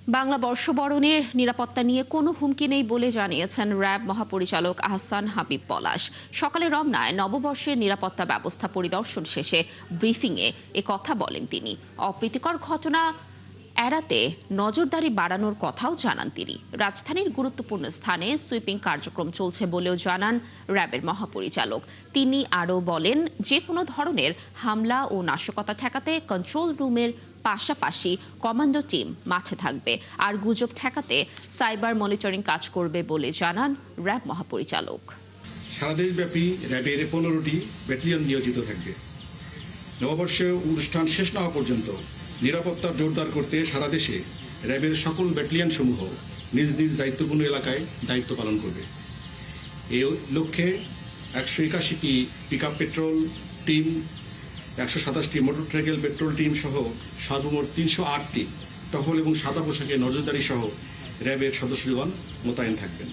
বাংলা বর্ষবরণের নিরাপত্তা নিয়ে কোনো হুমকি নেই বলে জানিয়েছেন র্যাব মহাপরিচালক আহসান হাবিব পলাশ। সকালে রমনায় নববর্ষের নিরাপত্তা ব্যবস্থা পরিদর্শন শেষে ব্রিফিংয়ে কথা বলেন তিনি। অপ্রীতিকর ঘটনা এড়াতে নজরদারি বাড়ানোর কথাও জানান তিনি। রাজধানীর গুরুত্বপূর্ণ স্থানে সুইপিং কার্যক্রম চলছে বলেও জানান র্যাবের মহাপরিচালক। তিনি আরও বলেন, যে কোনো ধরনের হামলা ও নাশকতা ঠেকাতে কন্ট্রোল রুমের পাশাপাশি কমান্ডো টিম মাঠে থাকবে, আর গুজব ঠেকাতে সাইবার মনিটরিং কাজ করবে বলে জানান র্যাব মহাপরিচালক। সারা দেশব্যাপী র্যাবের 15টি ব্যাটালিয়ন নিয়োজিত থাকবে। নববর্ষে অনুষ্ঠান শেষ না হওয়া পর্যন্ত নিরাপত্তা জোরদার করতে সারা দেশে র্যাবের সকল ব্যাটালিয়ন সমূহ নিজ নিজ দায়িত্বপূর্ণ এলাকায় দায়িত্ব পালন করবে। এই লক্ষ্যে 181টি পিকআপ পেট্রোল টিম, 127টি মোটরসাইকেল পেট্রোল টিম সহ সর্বমোট 308টি টহল এবং সাদা পোশাকে নজরদারি সহ র্যাবের সদস্যগণ মোতায়েন থাকবেন।